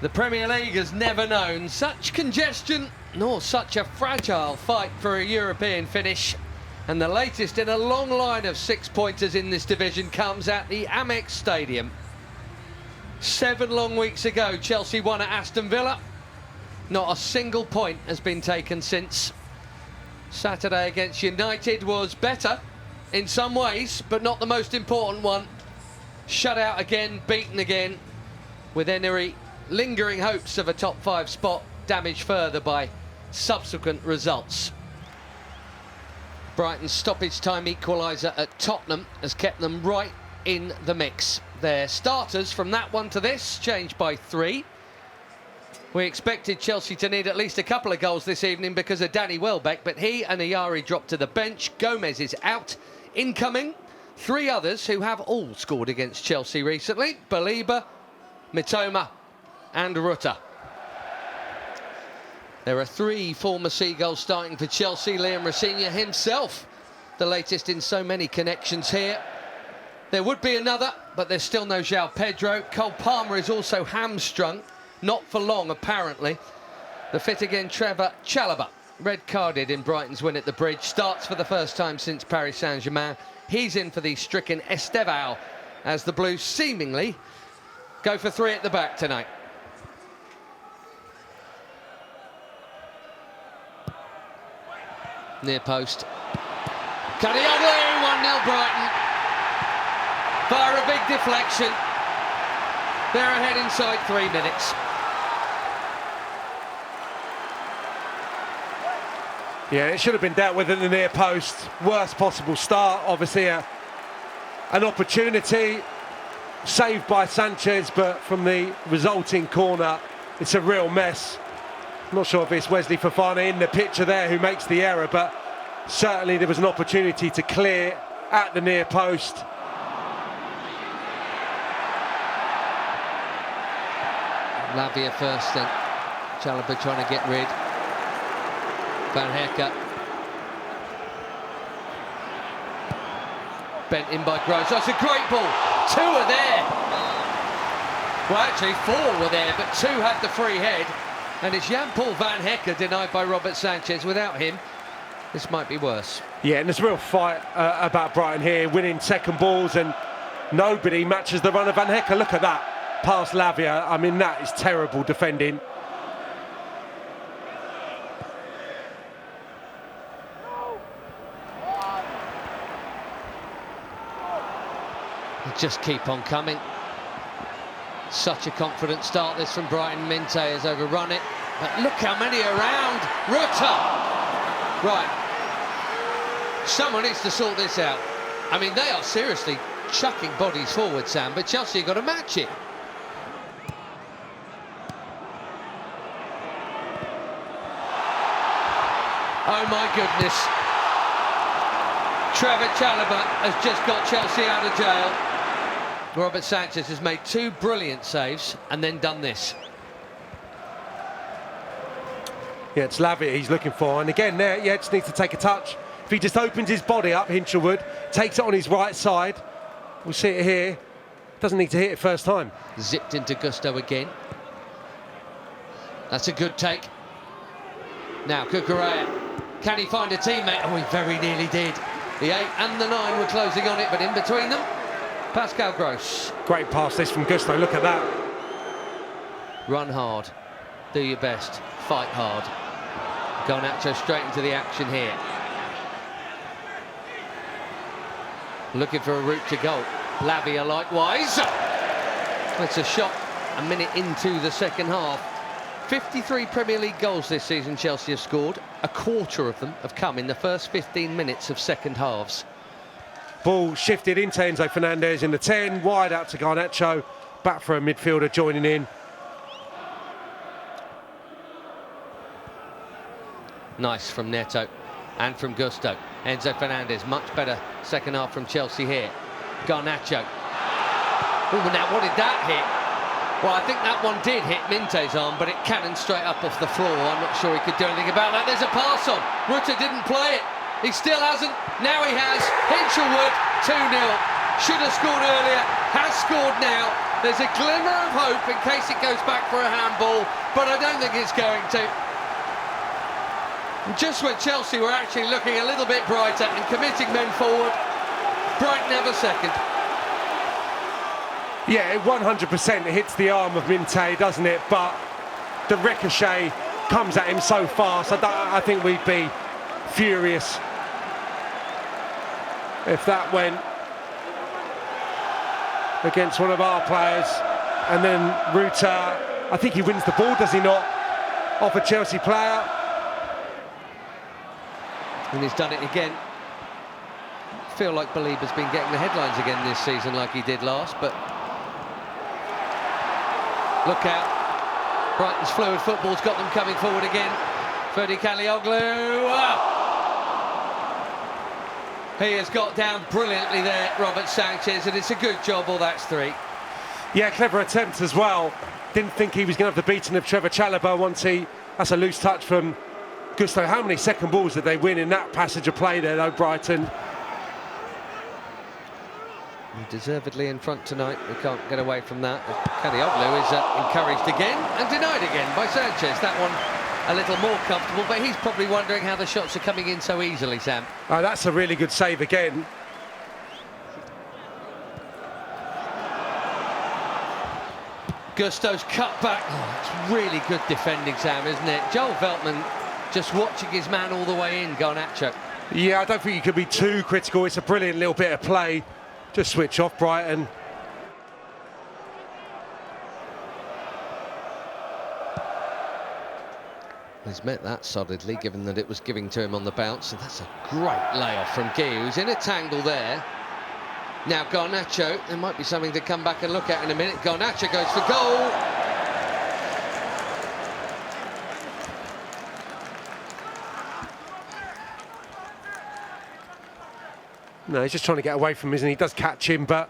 The Premier League has never known such congestion nor such a fragile fight for a European finish. And the latest in a long line of six-pointers in this division comes at the Amex Stadium. 7 long weeks ago, Chelsea won at Aston Villa. Not a single point has been taken since. Saturday against United was better in some ways, but not the most important one. Shut out again, beaten again, with any lingering hopes of a top 5 spot damaged further by subsequent results. Brighton's stoppage time equaliser at Tottenham has kept them right in the mix. Their starters from that one to this changed by 3. We expected Chelsea to need at least a couple of goals this evening because of Danny Welbeck, but he and Ayari dropped to the bench. Gomez is out. Incoming 3 others who have all scored against Chelsea recently: Baliba, Mitoma and Rutter. There are 3 former Seagulls starting for Chelsea. Liam Rossigna himself, the latest in so many connections here. There would be another, but there's still no João Pedro. Cole Palmer is also hamstrung, not for long apparently. The fit again Trevor Chalobah, red-carded in Brighton's win at the Bridge, starts for the first time since Paris Saint-Germain. He's in for the stricken Estevao as the Blues seemingly go for 3 at the back tonight. Near post. Kadioglu, 1-0 Brighton. Via a big deflection. They're ahead inside 3 minutes. Yeah, it should have been dealt with in the near post. Worst possible start. Obviously an opportunity saved by Sanchez, but from the resulting corner, it's a real mess. I'm not sure if it's Wesley Fofana in the picture there who makes the error, but certainly there was an opportunity to clear at the near post. Lavia first, then Chalobah trying to get rid. Van Hecke. Bent in by Gross. That's a great ball. 2 are there. Well, actually 4 were there, but 2 had the free head. And it's Jan-Paul Van Hecke denied by Robert Sanchez. Without him, this might be worse. Yeah, and there's a real fight about Brighton here, winning second balls, and nobody matches the run of Van Hecke. Look at that, past Lavia. I mean, that is terrible defending. They just keep on coming. Such a confident start this from Brighton. Minte has overrun it, but look how many around. Rutter! Right, someone needs to sort this out. I mean, they are seriously chucking bodies forward, Sam, but Chelsea have got to match it. Oh my goodness. Trevor Chalobah has just got Chelsea out of jail. Robert Sanchez has made 2 brilliant saves and then done this. Yeah, it's Lavia he's looking for, and again there, yeah, just needs to take a touch. If he just opens his body up, Hinshelwood, takes it on his right side, we'll see it here. Doesn't need to hit it first time. Zipped into Gusto again. That's a good take. Now Cucurella, can he find a teammate? Oh, he very nearly did. The 8 and the 9 were closing on it, but in between them, Pascal Gross. Great pass this from Gusto, look at that. Run hard, do your best, fight hard. Garnacho straight into the action here. Looking for a route to goal. Lavia likewise. It's a shot a minute into the second half. 53 Premier League goals this season Chelsea have scored. A quarter of them have come in the first 15 minutes of second halves. Ball shifted into Enzo Fernandez in the 10, wide out to Garnacho, back for a midfielder joining in. Nice from Neto and from Gusto. Enzo Fernandez, much better second half from Chelsea here. Garnacho. Oh, now what did that hit? Well, I think that one did hit Minte's arm, but it cannoned straight up off the floor. I'm not sure he could do anything about that. There's a pass on. Rutter didn't play it. He still hasn't. Now he has. Hinshelwood, 2-0. Should have scored earlier. Has scored now. There's a glimmer of hope in case it goes back for a handball, but I don't think it's going to. And just when Chelsea were actually looking a little bit brighter and committing men forward, Brighton have a second. Yeah, it 100% hits the arm of Minte, doesn't it? But the ricochet comes at him so fast. I think we'd be furious if that went against one of our players. And then Ruta, I think he wins the ball, does he not? Off a Chelsea player. And he's done it again. I feel like Baliba's been getting the headlines again this season like he did last, but look out. Brighton's fluid football's got them coming forward again. Ferdi Kadioglu. He has got down brilliantly there, Robert Sanchez, and it's a good job, all that's 3. Yeah, clever attempt as well. Didn't think he was going to have the beating of Trevor Chalobah once that's a loose touch from Gusto. How many second balls did they win in that passage of play there, though, Brighton? Deservedly in front tonight. We can't get away from that. Kadioglu is encouraged again and denied again by Sanchez. That one a little more comfortable, but he's probably wondering how the shots are coming in so easily, Sam. Oh, that's a really good save again. Gusto's cut back. Oh, it's really good defending, Sam, isn't it? Joel Veltman just watching his man all the way in, Garnacho. Yeah, I don't think you could be too critical. It's a brilliant little bit of play. Just switch off, Brighton. He's met that solidly, given that it was giving to him on the bounce, and that's a great layoff from Guy, who's in a tangle there. Now Garnacho, there might be something to come back and look at in a minute. Garnacho goes for goal. No, he's just trying to get away from him, isn't he? He does catch him, but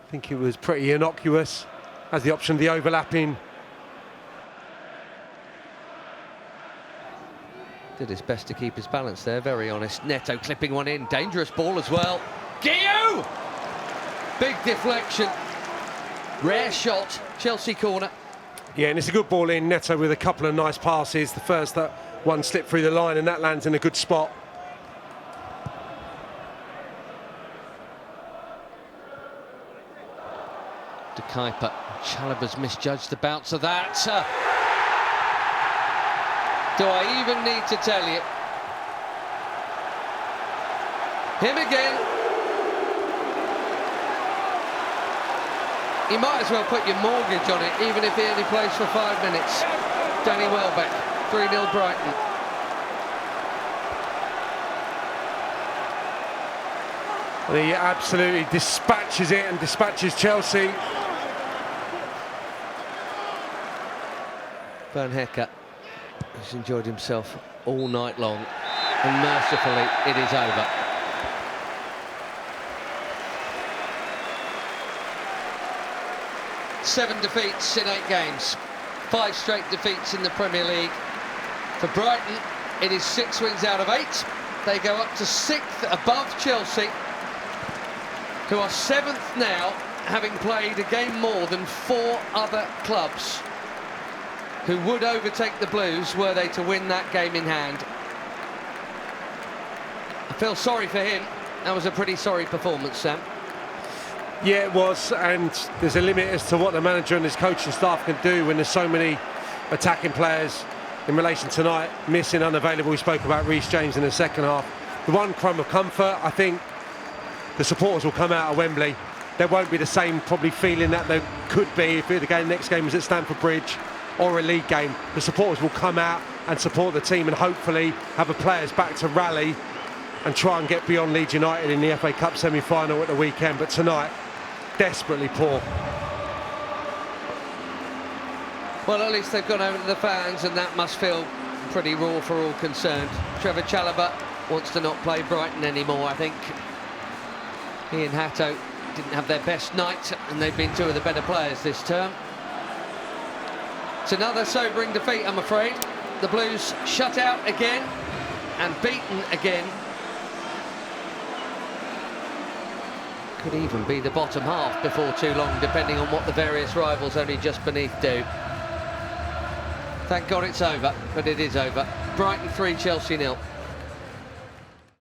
I think it was pretty innocuous. Has the option of the overlapping. Did his best to keep his balance there, very honest. Neto clipping one in, dangerous ball as well. Guillou! Big deflection. Rare shot, Chelsea corner. Yeah, and it's a good ball in. Neto with a couple of nice passes. The first that one slipped through the line, and that lands in a good spot. De Kuiper. Chalobah's misjudged the bounce of that. Do I even need to tell you? Him again. You might as well put your mortgage on it, even if he only plays for 5 minutes. Danny Welbeck, 3-0 Brighton. He absolutely dispatches it and dispatches Chelsea. Van Hecker has enjoyed himself all night long, and mercifully it is over. Seven defeats in 8 games, 5 straight defeats in the Premier League. For Brighton, it is 6 wins out of 8. They go up to 6th above Chelsea, who are 7th now, having played a game more than 4 other clubs who would overtake the Blues were they to win that game in hand. I feel sorry for him. That was a pretty sorry performance, Sam. Yeah, it was, and there's a limit as to what the manager and his coaching staff can do when there's so many attacking players in relation tonight. Missing, unavailable. We spoke about Reece James in the second half. The one crumb of comfort, I think the supporters will come out of Wembley. There won't be the same probably feeling that there could be if the next game was at Stamford Bridge or a league game. The supporters will come out and support the team and hopefully have the players back to rally and try and get beyond Leeds United in the FA Cup semi-final at the weekend. But tonight, desperately poor. Well, at least they've gone over to the fans, and that must feel pretty raw for all concerned. Trevor Chalobah wants to not play Brighton anymore, I think. He and Hatto didn't have their best night, and they've been 2 of the better players this term. It's another sobering defeat, I'm afraid. The Blues shut out again and beaten again. Could even be the bottom half before too long, depending on what the various rivals only just beneath do. Thank God it's over, but it is over. Brighton 3, Chelsea 0.